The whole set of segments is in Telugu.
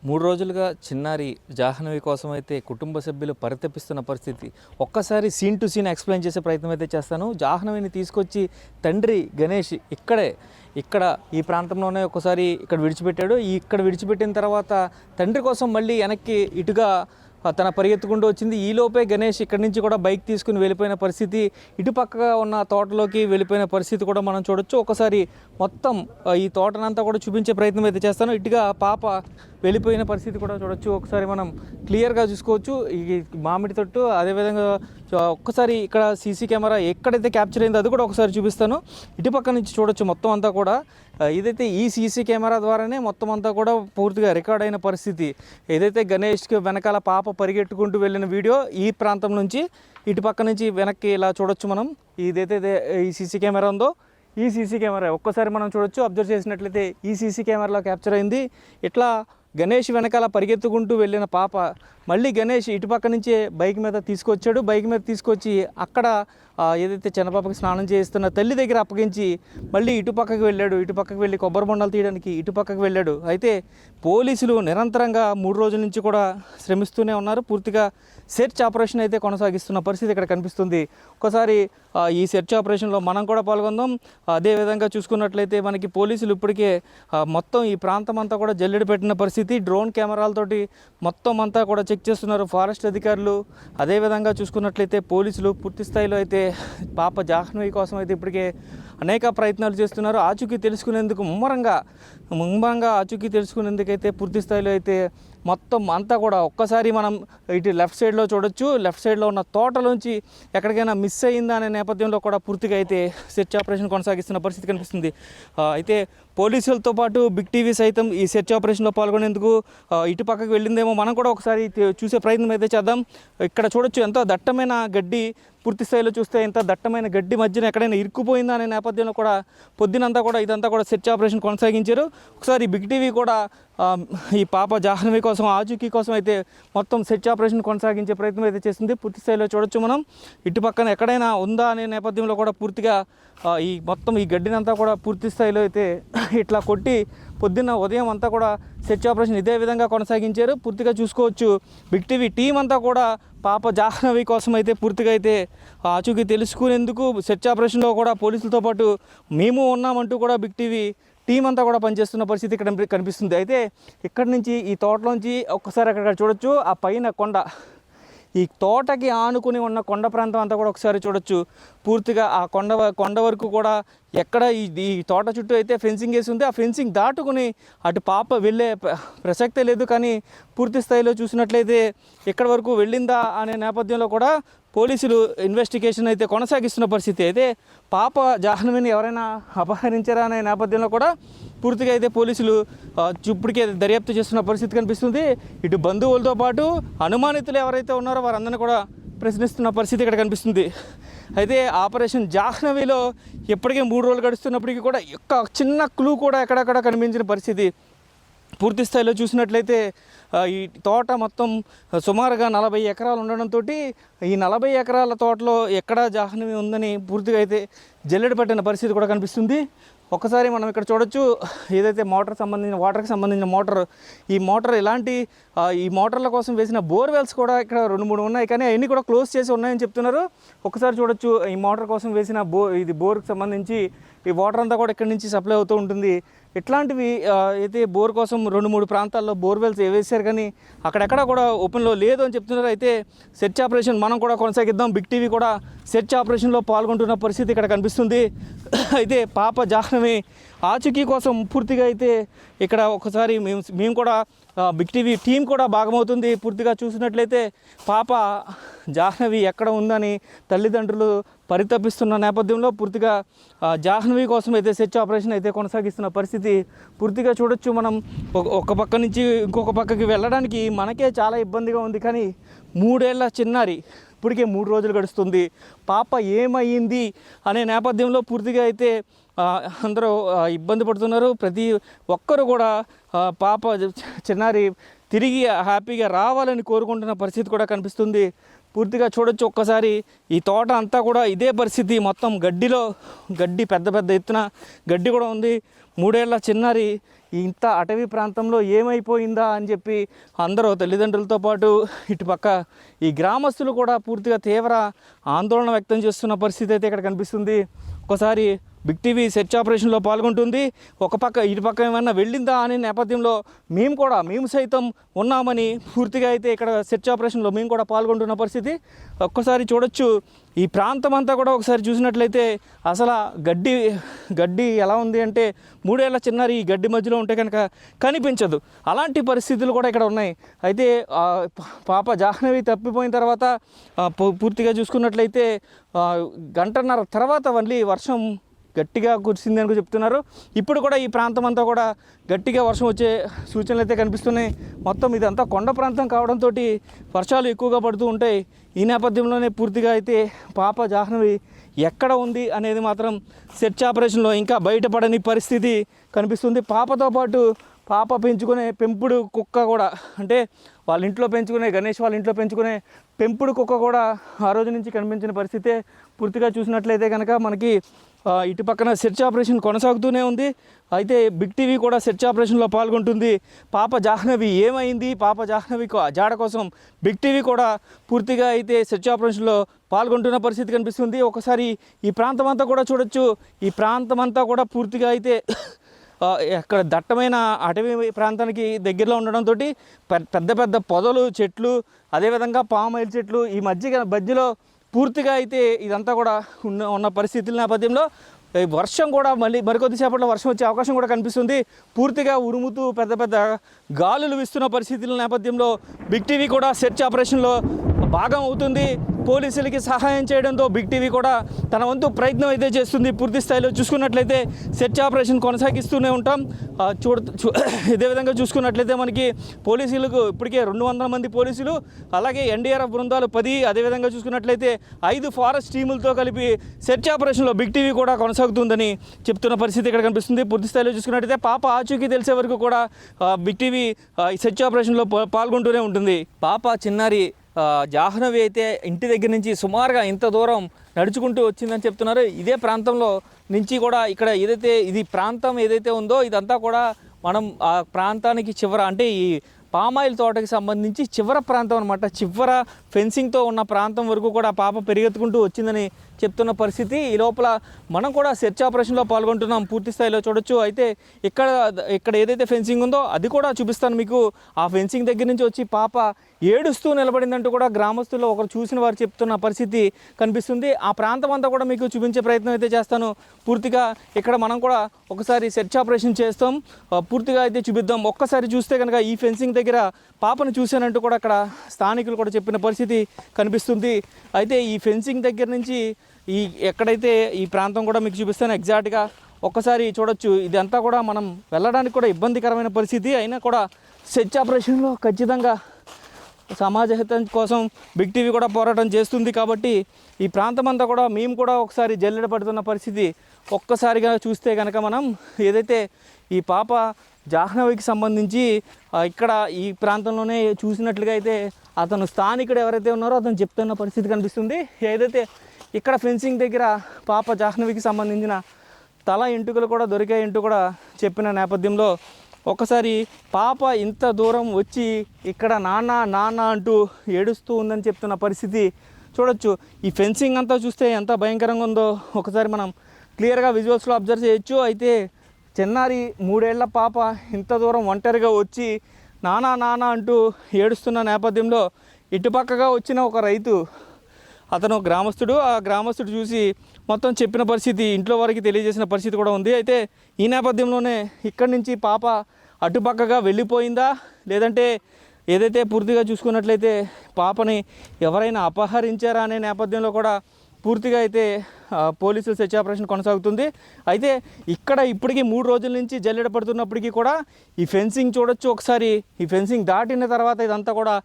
3 రోజులుగా చిన్నారి జాహ్నవి కోసం అయితే కుటుంబ సభ్యులు పరితపిస్తున్న పరిస్థితి. ఒక్కసారి సీన్ టు సీన్ ఎక్స్‌ప్లెయిన్ చేసే ప్రయత్నం అయితే చేస్తాను. జాహ్నవిని తీసుకొచ్చి తండ్రి గణేష్ ఇక్కడ ఈ ప్రాంతంలోనే ఒక్కసారి ఇక్కడ విడిచిపెట్టాడు. ఇక్కడ విడిచిపెట్టిన తర్వాత తండ్రి కోసం మళ్ళీ వెనక్కి ఇటుగా తన పరిగెత్తుకుంటూ వచ్చింది. ఈలోపే గణేష్ ఇక్కడి నుంచి కూడా బైక్ తీసుకుని వెళ్ళిపోయిన పరిస్థితి, ఇటుపక్కగా ఉన్న తోటలోకి వెళ్ళిపోయిన పరిస్థితి కూడా మనం చూడొచ్చు. ఒకసారి మొత్తం ఈ తోటనంతా కూడా చూపించే ప్రయత్నం అయితే చేస్తాను. ఇటుగా పాప వెళ్ళిపోయిన పరిస్థితి కూడా చూడొచ్చు. ఒకసారి మనం క్లియర్గా చూసుకోవచ్చు ఈ మామిడి తొట్టు. అదేవిధంగా ఒక్కసారి ఇక్కడ సీసీ కెమెరా ఎక్కడైతే క్యాప్చర్ అయిందో అది కూడా ఒకసారి చూపిస్తాను. ఇటుపక్క నుంచి చూడొచ్చు మొత్తం అంతా కూడా. ఏదైతే ఈ సీసీ కెమెరా ద్వారానే మొత్తం అంతా కూడా పూర్తిగా రికార్డ్ అయిన పరిస్థితి. ఏదైతే గణేష్కి వెనకాల పాప పరిగెట్టుకుంటూ వెళ్ళిన వీడియో ఈ ప్రాంతం నుంచి ఇటుపక్క నుంచి వెనక్కి ఇలా చూడొచ్చు మనం. ఇదైతే ఈ సీసీ కెమెరా ఉందో ఈ సీసీ కెమెరా ఒక్కసారి మనం చూడొచ్చు. అబ్జర్వ్ చేసినట్లయితే ఈ సీసీ కెమెరాలో క్యాప్చర్ అయింది. ఇట్లా గణేష్ వెనకాల పరిగెత్తుకుంటూ వెళ్ళిన పాప మళ్ళీ గణేష్ ఇటుపక్క నుంచే బైక్ మీద తీసుకొచ్చాడు. బైక్ మీద తీసుకొచ్చి అక్కడ ఏదైతే చిన్నపాపకి స్నానం చేయిస్తున్న తల్లి దగ్గర అప్పగించి మళ్ళీ ఇటుపక్కకి వెళ్ళాడు. ఇటుపక్కకి వెళ్ళి కొబ్బరి బొండాలు తీయడానికి ఇటుపక్కకి వెళ్ళాడు. అయితే పోలీసులు నిరంతరంగా 3 రోజుల నుంచి కూడా శ్రమిస్తూనే ఉన్నారు. పూర్తిగా సెర్చ్ ఆపరేషన్ అయితే కొనసాగిస్తున్న పరిస్థితి ఇక్కడ కనిపిస్తుంది. ఒకసారి ఈ సెర్చ్ ఆపరేషన్లో మనం కూడా పాల్గొందాం. అదేవిధంగా చూసుకున్నట్లయితే మనకి పోలీసులు ఇప్పటికే మొత్తం ఈ ప్రాంతం అంతా కూడా జల్లెడ పెట్టిన పరిస్థితి. డ్రోన్ కెమెరాలతోటి మొత్తం అంతా కూడా చెక్ చేస్తున్నారు ఫారెస్ట్ అధికారులు. అదేవిధంగా చూసుకున్నట్లయితే పోలీసులు పూర్తి స్థాయిలో అయితే పాప జాహ్నవి కోసం అయితే ఇప్పటికే అనేక ప్రయత్నాలు చేస్తున్నారు. ఆచూకీ తెలుసుకునేందుకు ముమ్మరంగా ఆచూకీ తెలుసుకునేందుకైతే పూర్తి స్థాయిలో అయితే మొత్తం అంతా కూడా ఒక్కసారి మనం ఇటు లెఫ్ట్ సైడ్లో చూడొచ్చు. లెఫ్ట్ సైడ్లో ఉన్న తోటలోంచి ఎక్కడికైనా మిస్ అయ్యిందా అనే నేపథ్యంలో కూడా పూర్తిగా అయితే సెర్చ్ ఆపరేషన్ కొనసాగిస్తున్న పరిస్థితి కనిపిస్తుంది. అయితే పోలీసులతో పాటు బిగ్ టీవీ సైతం ఈ సెర్చ్ ఆపరేషన్లో పాల్గొనేందుకు ఇటు పక్కకు వెళ్ళిందేమో మనం కూడా ఒకసారి చూసే ప్రయత్నం అయితే చేద్దాం. ఇక్కడ చూడొచ్చు ఎంతో దట్టమైన గడ్డి, పూర్తి స్థాయిలో చూస్తే ఇంత దట్టమైన గడ్డి మధ్యన ఎక్కడైనా ఇరుక్కుపోయిందా అనే నేపథ్యంలో కూడా పొద్దునంతా కూడా ఇదంతా కూడా సెర్చ్ ఆపరేషన్ కొనసాగించారు. ఒకసారి బిగ్ టీవీ కూడా ఈ పాప జాహ్నవి కోసం ఆచూకీ కోసం అయితే మొత్తం సెర్చ్ ఆపరేషన్ కొనసాగించే ప్రయత్నం అయితే చేస్తుంది. పూర్తి స్థాయిలో చూడొచ్చు మనం ఇటు పక్కన ఎక్కడైనా ఉందా అనే నేపథ్యంలో కూడా పూర్తిగా ఈ మొత్తం ఈ గడ్డినంతా కూడా పూర్తి స్థాయిలో అయితే ఇట్లా కొట్టి పొద్దున్న ఉదయం అంతా కూడా సెర్చ్ ఆపరేషన్ ఇదే విధంగా కొనసాగించారు. పూర్తిగా చూసుకోవచ్చు బిగ్ టీవీ టీం అంతా కూడా పాప జాహ్నవి కోసం అయితే పూర్తిగా అయితే ఆచూకీ తెలుసుకునేందుకు సెర్చ్ ఆపరేషన్లో కూడా పోలీసులతో పాటు మేము ఉన్నామంటూ కూడా బిగ్ టీవీ టీం అంతా కూడా పనిచేస్తున్న పరిస్థితి ఇక్కడ కనిపిస్తుంది. అయితే ఇక్కడి నుంచి ఈ తోటలోంచి ఒక్కసారి అక్కడ చూడొచ్చు ఆ పైన కొండ, ఈ తోటకి ఆనుకుని ఉన్న కొండ ప్రాంతం అంతా కూడా ఒకసారి చూడొచ్చు. పూర్తిగా ఆ కొండ వరకు కూడా ఎక్కడ ఈ తోట చుట్టూ అయితే ఫెన్సింగ్ వేసి ఉంది. ఆ ఫెన్సింగ్ దాటుకుని అటు పాప వెళ్ళే ప్రసక్తే లేదు. కానీ పూర్తి స్థాయిలో చూసినట్లయితే ఎక్కడి వరకు వెళ్ళిందా అనే నేపథ్యంలో కూడా పోలీసులు ఇన్వెస్టిగేషన్ అయితే కొనసాగిస్తున్న పరిస్థితి. అయితే పాప జాహ్నవిని ఎవరైనా అపహరించారా అనే నేపథ్యంలో కూడా పూర్తిగా అయితే పోలీసులు ఇప్పటికే దర్యాప్తు చేస్తున్న పరిస్థితి కనిపిస్తుంది. ఇటు బంధువులతో పాటు అనుమానితులు ఎవరైతే ఉన్నారో వారందరినీ కూడా ప్రశ్నిస్తున్న పరిస్థితి ఇక్కడ కనిపిస్తుంది. అయితే ఆపరేషన్ జాహ్నవిలో ఇప్పటికే 3 రోజులు గడుస్తున్నప్పటికీ కూడా ఒక్క చిన్న క్లూ కూడా ఎక్కడెక్కడ కనిపించిన పరిస్థితి. పూర్తి స్థాయిలో చూసినట్లయితే ఈ తోట మొత్తం సుమారుగా 40 ఎకరాలు ఉండడంతో ఈ 40 ఎకరాల తోటలో ఎక్కడ జాహ్నవి ఉందని పూర్తిగా అయితే జల్లెడ పట్టిన పరిస్థితి కూడా కనిపిస్తుంది. ఒక్కసారి మనం ఇక్కడ చూడొచ్చు ఏదైతే వాటర్కి సంబంధించిన మోటార్, ఈ మోటార్ ఈ మోటార్ల కోసం వేసిన బోర్వెల్స్ కూడా ఇక్కడ 2-3 ఉన్నాయి. కానీ అవన్నీ కూడా క్లోజ్ చేసి ఉన్నాయని చెప్తున్నారు. ఒకసారి చూడొచ్చు ఈ మోటార్ కోసం వేసిన ఇది బోర్కి సంబంధించి ఈ వాటర్ అంతా కూడా ఇక్కడి నుంచి సప్లై అవుతూ ఉంటుంది. ఇట్లాంటివి అయితే బోర్ కోసం 2-3 ప్రాంతాల్లో బోర్వెల్స్ వేసారు కానీ అక్కడెక్కడ కూడా ఓపెన్లో లేదు అని చెప్తున్నారు. అయితే సెర్చ్ ఆపరేషన్ మనం కూడా కొనసాగిద్దాం. బిగ్ టీవీ కూడా సెర్చ్ ఆపరేషన్లో పాల్గొంటున్న పరిస్థితి ఇక్కడ కనిపిస్తుంది. అయితే పాప జాహ్నవి ఆచూకీ కోసం పూర్తిగా అయితే ఇక్కడ ఒకసారి మేము కూడా బిగ్ టీవీ టీం కూడా భాగమవుతుంది. పూర్తిగా చూసినట్లయితే పాప జాహ్నవి ఎక్కడ ఉందని తల్లిదండ్రులు పరితపిస్తున్న నేపథ్యంలో పూర్తిగా జాహ్నవి కోసం అయితే సెర్చ్ ఆపరేషన్ అయితే కొనసాగిస్తున్న పరిస్థితి పూర్తిగా చూడొచ్చు. మనం ఒక పక్క నుంచి ఇంకొక పక్కకి వెళ్ళడానికి మనకే చాలా ఇబ్బందిగా ఉంది. కానీ 3 ఏళ్ల చిన్నారి ఇప్పటికే 3 రోజులు గడుస్తుంది. పాప ఏమయ్యింది అనే నేపథ్యంలో పూర్తిగా అయితే అందరూ ఇబ్బంది పడుతున్నారు. ప్రతి ఒక్కరు కూడా పాప చిన్నారి తిరిగి హ్యాపీగా రావాలని కోరుకుంటున్న పరిస్థితి కూడా కనిపిస్తుంది. పూర్తిగా చూడొచ్చు ఒక్కసారి ఈ తోట అంతా కూడా ఇదే పరిస్థితి. మొత్తం గడ్డి పెద్ద ఎత్తున గడ్డి కూడా ఉంది. 3 ఏళ్ల చిన్నారి ఇంత అటవీ ప్రాంతంలో ఏమైపోయిందా అని చెప్పి అందరూ తల్లిదండ్రులతో పాటు ఇటుపక్క ఈ గ్రామస్తులు కూడా పూర్తిగా తీవ్ర ఆందోళన వ్యక్తం చేస్తున్న పరిస్థితి అయితే ఇక్కడ కనిపిస్తుంది. ఒకసారి బిగ్ టీవీ సెర్చ్ ఆపరేషన్లో పాల్గొంటుంది. ఒక పక్క ఇటుపక్క ఏమన్నా వెళ్ళిందా అనే నేపథ్యంలో మేము సైతం ఉన్నామని పూర్తిగా అయితే ఇక్కడ సెర్చ్ ఆపరేషన్లో మేము కూడా పాల్గొంటున్న పరిస్థితి ఒక్కసారి చూడొచ్చు. ఈ ప్రాంతం అంతా కూడా ఒకసారి చూసినట్లయితే అసలు గడ్డి ఎలా ఉంది అంటే 3 ఏళ్ల చిన్నారి ఈ గడ్డి మధ్యలో ఉంటే కనుక కనిపించదు. అలాంటి పరిస్థితులు కూడా ఇక్కడ ఉన్నాయి. అయితే పాప జాహ్నవి తప్పిపోయిన తర్వాత పూర్తిగా చూసుకున్నట్లయితే గంటన్నర తర్వాత మళ్ళీ వర్షం గట్టిగా కురిసింది అని చెప్తున్నారు. ఇప్పుడు కూడా ఈ ప్రాంతం అంతా కూడా గట్టిగా వర్షం వచ్చే సూచనలు అయితే కనిపిస్తున్నాయి. మొత్తం ఇదంతా కొండ ప్రాంతం కావడంతో వర్షాలు ఎక్కువగా పడుతూ ఉంటాయి. ఈ నేపథ్యంలోనే పూర్తిగా అయితే పాప జాహ్నవి ఎక్కడ ఉంది అనేది మాత్రం సెర్చ్ ఆపరేషన్లో ఇంకా బయటపడని పరిస్థితి కనిపిస్తుంది. పాపతో పాటు పాప పెంచుకునే పెంపుడు కుక్క కూడా, అంటే వాళ్ళ ఇంట్లో పెంచుకునే గణేష్ వాళ్ళ ఇంట్లో పెంచుకునే పెంపుడు కుక్క కూడా ఆ రోజు నుంచి కనిపించిన పరిస్థితే. పూర్తిగా చూసినట్లయితే కనుక మనకి ఇటు పక్కన సెర్చ్ ఆపరేషన్ కొనసాగుతూనే ఉంది. అయితే బిగ్ టీవీ కూడా సెర్చ్ ఆపరేషన్లో పాల్గొంటుంది. పాప జాహ్నవి ఏమైంది, పాప జాహ్నవి జాడ కోసం బిగ్ టీవీ కూడా పూర్తిగా అయితే సెర్చ్ ఆపరేషన్లో పాల్గొంటున్న పరిస్థితి కనిపిస్తుంది. ఒకసారి ఈ ప్రాంతం అంతా కూడా చూడొచ్చు. ఈ ప్రాంతం అంతా కూడా పూర్తిగా అయితే అక్కడ దట్టమైన అటవీ ప్రాంతానికి దగ్గరలో ఉండడంతో పెద్ద పెద్ద పొదలు, చెట్లు, అదేవిధంగా పామాయిల్ చెట్లు ఈ మధ్యలో పూర్తిగా అయితే ఇదంతా కూడా ఉన్న పరిస్థితుల నేపథ్యంలో వర్షం కూడా మరికొద్దిసేపట్లో వర్షం వచ్చే అవకాశం కూడా కనిపిస్తుంది. పూర్తిగా ఉరుముతూ పెద్ద పెద్ద గాలులు వీస్తున్న పరిస్థితుల నేపథ్యంలో బిగ్ టీవీ కూడా సెర్చ్ ఆపరేషన్లో భాగం అవుతుంది. పోలీసులకి సహాయం చేయడంతో బిగ్ టీవీ కూడా తన వంతు ప్రయత్నం అయితే చేస్తుంది. పూర్తి స్థాయిలో చూసుకున్నట్లయితే సెర్చ్ ఆపరేషన్ కొనసాగిస్తూనే ఉంటాం. ఇదే విధంగా చూసుకున్నట్లయితే మనకి పోలీసులకు ఇప్పటికే 200 మంది పోలీసులు, అలాగే ఎన్డీఆర్ఎఫ్ బృందాలు 10, అదేవిధంగా చూసుకున్నట్లయితే 5 ఫారెస్ట్ టీములతో కలిపి సెర్చ్ ఆపరేషన్లో బిగ్ టీవీ కూడా కొనసాగుతుందని చెప్తున్న పరిస్థితి ఇక్కడ కనిపిస్తుంది. పూర్తి స్థాయిలో చూసుకున్నట్లయితే పాప ఆచూకీ తెలిసే వరకు కూడా బిగ్ టీవీ సెర్చ్ ఆపరేషన్లో పాల్గొంటూనే ఉంటుంది. పాప చిన్నారి జాహ్నవి అయితే ఇంటి దగ్గర నుంచి సుమారుగా ఇంత దూరం నడుచుకుంటూ వచ్చిందని చెప్తున్నారు. ఇదే ప్రాంతంలో నుంచి కూడా ఇక్కడ ఇది ప్రాంతం ఏదైతే ఉందో ఇదంతా కూడా మనం ఆ ప్రాంతానికి చివర, అంటే ఈ పామాయిల్ తోటకి సంబంధించి చివర ప్రాంతం అనమాట. చివర ఫెన్సింగ్తో ఉన్న ప్రాంతం వరకు కూడా పాప పెరిగెత్తుకుంటూ వచ్చిందని చెప్తున్న పరిస్థితి. ఈ లోపల మనం కూడా సెర్చ్ ఆపరేషన్లో పాల్గొంటున్నాం. పూర్తి స్థాయిలో చూడొచ్చు. అయితే ఇక్కడ ఏదైతే ఫెన్సింగ్ ఉందో అది కూడా చూపిస్తాను మీకు. ఆ ఫెన్సింగ్ దగ్గర నుంచి వచ్చి పాప ఏడుస్తూ నిలబడిందంటూ కూడా గ్రామస్తుల్లో ఒకరు చూసిన వారు చెప్తున్న పరిస్థితి కనిపిస్తుంది. ఆ ప్రాంతం అంతా కూడా మీకు చూపించే ప్రయత్నం అయితే చేస్తాను. పూర్తిగా ఇక్కడ మనం కూడా ఒకసారి సెర్చ్ ఆపరేషన్ చేస్తాం. పూర్తిగా అయితే చూపిద్దాం. ఒక్కసారి చూస్తే కనుక ఈ ఫెన్సింగ్ దగ్గర పాపను చూశానంటూ కూడా అక్కడ స్థానికులు కూడా చెప్పిన పరిస్థితి కనిపిస్తుంది. అయితే ఈ ఫెన్సింగ్ దగ్గర నుంచి ఎక్కడైతే ఈ ప్రాంతం కూడా మీకు చూపిస్తాను ఎగ్జాక్ట్గా. ఒక్కసారి చూడొచ్చు. ఇదంతా కూడా మనం వెళ్ళడానికి కూడా ఇబ్బందికరమైన పరిస్థితి. అయినా కూడా సెర్చ్ ఆపరేషన్లో ఖచ్చితంగా సమాజ హితం కోసం బిగ్ టీవీ కూడా పోరాటం చేస్తుంది. కాబట్టి ఈ ప్రాంతం అంతా కూడా మేము కూడా ఒకసారి జల్లెడ పడుతున్న పరిస్థితి. ఒక్కసారిగా చూస్తే కనుక మనం ఏదైతే ఈ పాప జాహ్నవికి సంబంధించి ఇక్కడ ఈ ప్రాంతంలోనే చూసినట్లుగా అయితే అతను స్థానికుడు ఎవరైతే ఉన్నారో అతను చెప్తున్న పరిస్థితి కనిపిస్తుంది. ఏదైతే ఇక్కడ ఫెన్సింగ్ దగ్గర పాప జాహ్నవికి సంబంధించిన తల ఎంటుకలు కూడా దొరికాయంటూ కూడా చెప్పిన నేపథ్యంలో ఒకసారి పాప ఇంత దూరం వచ్చి ఇక్కడ నాన్న అంటూ ఏడుస్తూ ఉందని చెప్తున్న పరిస్థితి చూడొచ్చు. ఈ ఫెన్సింగ్ అంతా చూస్తే ఎంత భయంకరంగా ఉందో ఒకసారి మనం క్లియర్గా విజువల్స్లో అబ్జర్వ్ చేయొచ్చు. అయితే చిన్నారి 3 ఏళ్ల పాప ఇంత దూరం ఒంటరిగా వచ్చి నాన్న అంటూ ఏడుస్తున్న నేపథ్యంలో ఇటుపక్కగా వచ్చిన ఒక రైతు, అతను గ్రామస్తుడు, ఆ గ్రామస్తుడు చూసి మొత్తం చెప్పిన పరిస్థితి, ఇంట్లో వారికి తెలియజేసిన పరిస్థితి కూడా ఉంది. అయితే ఈ నేపథ్యంలోనే ఇక్కడి నుంచి పాప అటుపక్కగా వెళ్ళిపోయిందా, లేదంటే ఏదైతే పూర్తిగా చూసుకున్నట్లయితే పాపని ఎవరైనా అపహరించారా అనే నేపథ్యంలో కూడా పూర్తిగా అయితే పోలీసులు సెర్చ్ ఆపరేషన్ కొనసాగుతుంది. అయితే ఇక్కడ ఇప్పటికీ 3 రోజుల నుంచి జల్లెడ పడుతున్నప్పటికీ కూడా ఈ ఫెన్సింగ్ చూడొచ్చు. ఒకసారి ఈ ఫెన్సింగ్ దాటిన తర్వాత ఇదంతా కూడా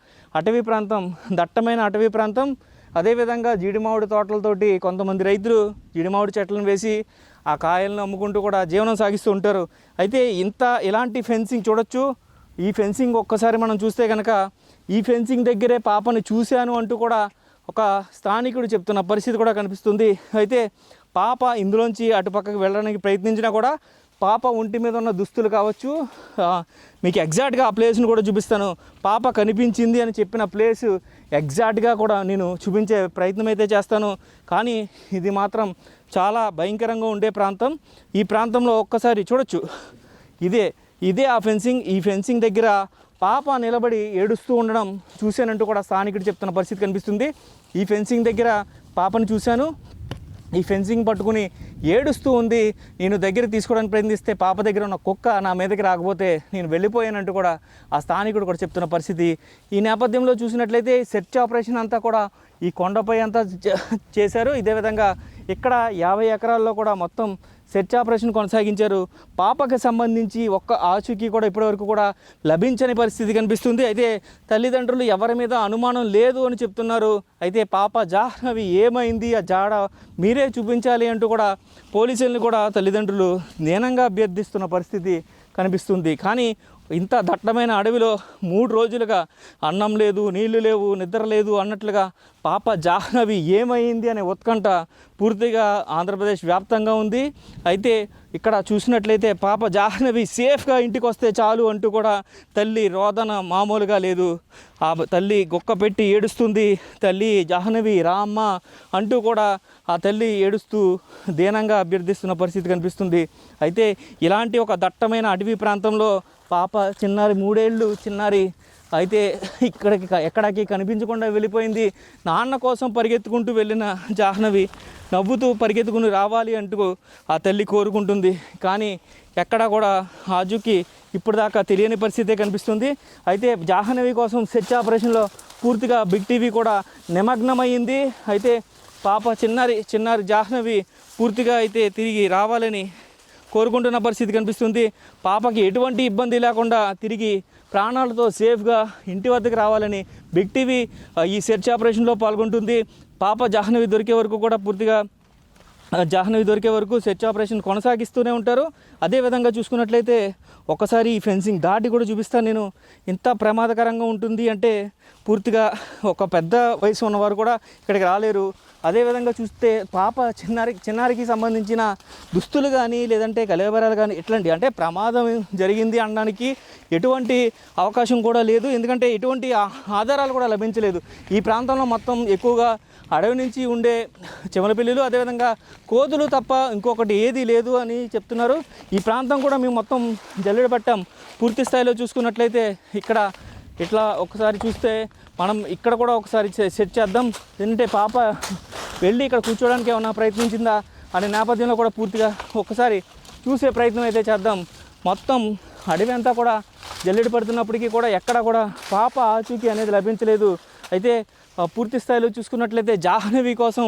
అటవీ ప్రాంతం, దట్టమైన అటవీ ప్రాంతం. అదేవిధంగా జీడిమామిడి తోటలతోటి కొంతమంది రైతులు జీడిమామిడి చెట్లను వేసి ఆ కాయలను అమ్ముకుంటూ కూడా జీవనం సాగిస్తూ ఉంటారు. అయితే ఇలాంటి ఫెన్సింగ్ చూడొచ్చు. ఈ ఫెన్సింగ్ ఒక్కసారి మనం చూస్తే కనుక ఈ ఫెన్సింగ్ దగ్గరే పాపని చూశాను అంటూ కూడా ఒక స్థానికుడు చెప్తున్న పరిస్థితి కూడా కనిపిస్తుంది. అయితే పాప ఇందులోంచి అటుపక్కకి వెళ్ళడానికి ప్రయత్నించినా కూడా పాప ఒంటి మీద ఉన్న దుస్తులు కావచ్చు, మీకు ఎగ్జాక్ట్గా ఆ ప్లేస్ను కూడా చూపిస్తాను. పాప కనిపించింది అని చెప్పిన ప్లేసు ఎగ్జాక్ట్గా కూడా నేను చూపించే ప్రయత్నం అయితే చేస్తాను. కానీ ఇది మాత్రం చాలా భయంకరంగా ఉండే ప్రాంతం. ఈ ప్రాంతంలో ఒక్కసారి చూడొచ్చు, ఇదే ఆ ఫెన్సింగ్. ఈ ఫెన్సింగ్ దగ్గర పాప నిలబడి ఏడుస్తూ ఉండడం చూశానంటూ కూడా స్థానికుడు చెప్తున్న పరిస్థితి కనిపిస్తుంది. ఈ ఫెన్సింగ్ దగ్గర పాపను చూశాను, ఈ ఫెన్సింగ్ పట్టుకుని ఏడుస్తూ ఉంది. నేను దగ్గర తీసుకోవడానికి ప్రయత్నిస్తే పాప దగ్గర ఉన్న కుక్క నా మీదకి రాకపోతే నేను వెళ్ళిపోయానంటూ కూడా ఆ స్థానికుడు కూడా చెప్తున్న పరిస్థితి. ఈ నేపథ్యంలో చూసినట్లయితే సెర్చ్ ఆపరేషన్ అంతా కూడా ఈ కొండపై అంతా చేశారు. ఇదే విధంగా ఇక్కడ 50 ఎకరాల్లో కూడా మొత్తం సెర్చ్ ఆపరేషన్ కొనసాగించారు. పాపకి సంబంధించి ఒక్క ఆచూకీ కూడా ఇప్పటివరకు కూడా లభించని పరిస్థితి కనిపిస్తుంది. అయితే తల్లిదండ్రులు ఎవరి మీద అనుమానం లేదు అని చెప్తున్నారు. అయితే పాప జాహ్నవి ఏమైంది, ఆ జాడ మీరే చూపించాలి అంటూ కూడా పోలీసులను కూడా తల్లిదండ్రులు దీనంగా అభ్యర్థిస్తున్న పరిస్థితి కనిపిస్తుంది. కానీ ఇంత దట్టమైన అడవిలో 3 రోజులుగా అన్నం లేదు, నీళ్లు లేవు, నిద్ర లేదు అన్నట్లుగా పాప జాహ్నవి ఏమైంది అనే ఉత్కంఠ పూర్తిగా ఆంధ్రప్రదేశ్ వ్యాప్తంగా ఉంది. అయితే ఇక్కడ చూసినట్లయితే పాప జాహ్నవి సేఫ్గా ఇంటికి వస్తే చాలు అంటూ కూడా తల్లి రోదన మామూలుగా లేదు. ఆ తల్లి గుక్క పెట్టి ఏడుస్తుంది. తల్లి జాహ్నవి రామ్మ అంటూ కూడా ఆ తల్లి ఏడుస్తూ దీనంగా అభ్యర్థిస్తున్న పరిస్థితి కనిపిస్తుంది. అయితే ఇలాంటి ఒక దట్టమైన అడవి ప్రాంతంలో పాప చిన్నారి 3 ఏళ్ళు చిన్నారి అయితే ఎక్కడికి కనిపించకుండా వెళ్ళిపోయింది. నాన్న కోసం పరిగెత్తుకుంటూ వెళ్ళిన జాహ్నవి నవ్వుతూ పరిగెత్తుకుని రావాలి అంటూ ఆ తల్లి కోరుకుంటుంది. కానీ ఎక్కడా కూడా ఆజుకి ఇప్పుడు దాకా తెలియని పరిస్థితే కనిపిస్తుంది. అయితే జాహ్నవి కోసం సెర్చ్ ఆపరేషన్లో పూర్తిగా బిగ్ టీవీ కూడా నిమగ్నమైంది. అయితే పాప చిన్నారి జాహ్నవి పూర్తిగా అయితే తిరిగి రావాలని కోరుకుంటున్న పరిస్థితి కనిపిస్తుంది. పాపకి ఎటువంటి ఇబ్బంది లేకుండా తిరిగి ప్రాణాలతో సేఫ్గా ఇంటి వద్దకు రావాలని బిగ్ టీవీ ఈ సెర్చ్ ఆపరేషన్లో పాల్గొంటుంది. పాప జాహ్నవి దొరికే వరకు కూడా పూర్తిగా జాహ్నవి దొరికే వరకు సెర్చ్ ఆపరేషన్ కొనసాగిస్తూనే ఉంటారు. అదేవిధంగా చూసుకున్నట్లయితే ఒకసారి ఈ ఫెన్సింగ్ దాటి కూడా చూపిస్తాను నేను. ఇంత ప్రమాదకరంగా ఉంటుంది అంటే పూర్తిగా ఒక పెద్ద వయసు ఉన్నవారు కూడా ఇక్కడికి రాలేరు. అదేవిధంగా చూస్తే పాప చిన్నారికి సంబంధించిన దుస్తులు కానీ లేదంటే కళేబరాలు కానీ ఎట్లాంటి అంటే ప్రమాదం జరిగింది అనడానికి ఎటువంటి అవకాశం కూడా లేదు. ఎందుకంటే ఎటువంటి ఆధారాలు కూడా లభించలేదు. ఈ ప్రాంతంలో మొత్తం ఎక్కువగా అడవి నుంచి ఉండే చెమలపిల్లులు, అదేవిధంగా కోతులు తప్ప ఇంకొకటి ఏది లేదు అని చెప్తున్నారు. ఈ ప్రాంతం కూడా మేము మొత్తం జల్లెడ పట్టాం. పూర్తి స్థాయిలో చూసుకున్నట్లయితే ఇక్కడ ఇట్లా ఒకసారి చూస్తే మనం ఇక్కడ కూడా ఒకసారి సెట్ చేద్దాం. ఎందుకంటే పాప వెళ్ళి ఇక్కడ కూర్చోవడానికి ఏమన్నా ప్రయత్నించిందా అనే నేపథ్యంలో కూడా పూర్తిగా ఒకసారి చూసే ప్రయత్నం అయితే చేద్దాం. మొత్తం అడవి అంతా కూడా జల్లెడ పడుతున్నప్పటికీ కూడా ఎక్కడ కూడా పాప ఆచూకీ అనేది లభించలేదు. అయితే పూర్తి స్థాయిలో చూసుకున్నట్లయితే జాహ్నవి కోసం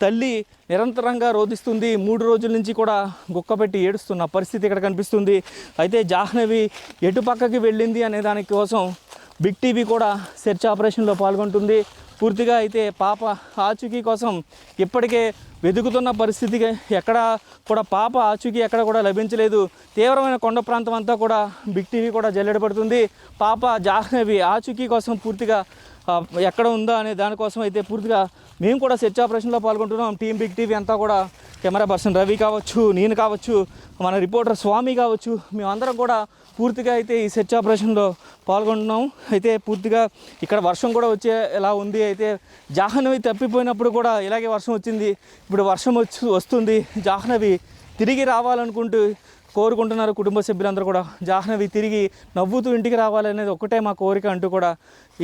తల్లి నిరంతరంగా రోధిస్తుంది. 3 రోజుల నుంచి కూడా గుక్కపెట్టి ఏడుస్తున్న పరిస్థితి ఇక్కడ కనిపిస్తుంది. అయితే జాహ్నవి ఎటు పక్కకి వెళ్ళింది అనే దానికోసం బిగ్ టీవీ కూడా సెర్చ్ ఆపరేషన్లో పాల్గొంటుంది. పూర్తిగా అయితే పాప ఆచూకీ కోసం ఇప్పటికే వెతుకుతున్న పరిస్థితి. ఎక్కడ కూడా పాప ఆచూకీ ఎక్కడ కూడా లభించలేదు. తీవ్రమైన కొండ ప్రాంతం అంతా కూడా బిగ్ టీవీ కూడా జల్లెడపడుతుంది. పాప జాహ్నవి ఆచూకీ కోసం పూర్తిగా ఎక్కడ ఉందా అనే దానికోసం అయితే పూర్తిగా మేము కూడా సెర్చ్ ఆపరేషన్లో పాల్గొంటున్నాం. టీం బిగ్ టీవీ అంతా కూడా కెమెరా పర్సన్ రవి కావచ్చు, నేను కావచ్చు, మన రిపోర్టర్ స్వామి కావచ్చు, మేమందరం కూడా పూర్తిగా అయితే ఈ సెర్చ్ ఆపరేషన్లో పాల్గొంటున్నాం. అయితే పూర్తిగా ఇక్కడ వర్షం కూడా ఎలా ఉంది. అయితే జాహ్నవి తప్పిపోయినప్పుడు కూడా ఇలాగే వర్షం వచ్చింది. ఇప్పుడు వర్షం వస్తుంది. జాహ్నవి తిరిగి రావాలనుకుంటూ కోరుకుంటున్నారు కుటుంబ సభ్యులందరూ కూడా. జాహ్నవి తిరిగి నవ్వుతూ ఇంటికి రావాలనేది ఒకటే మా కోరిక అంటూ కూడా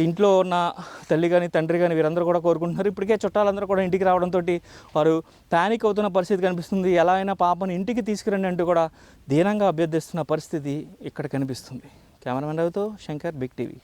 ఇంట్లో ఉన్న తల్లి కానీ తండ్రి కానీ వీరందరూ కూడా కోరుకుంటున్నారు. ఇప్పటికే చుట్టాలందరూ కూడా ఇంటికి రావడంతో వారు ప్యానిక్ అవుతున్న పరిస్థితి కనిపిస్తుంది. ఎలా అయినా పాపను ఇంటికి తీసుకురండి అంటూ కూడా దీనంగా అభ్యర్థిస్తున్న పరిస్థితి ఇక్కడ కనిపిస్తుంది. కెమెరామెన్ రవితో శంకర్, బిగ్ టీవీ.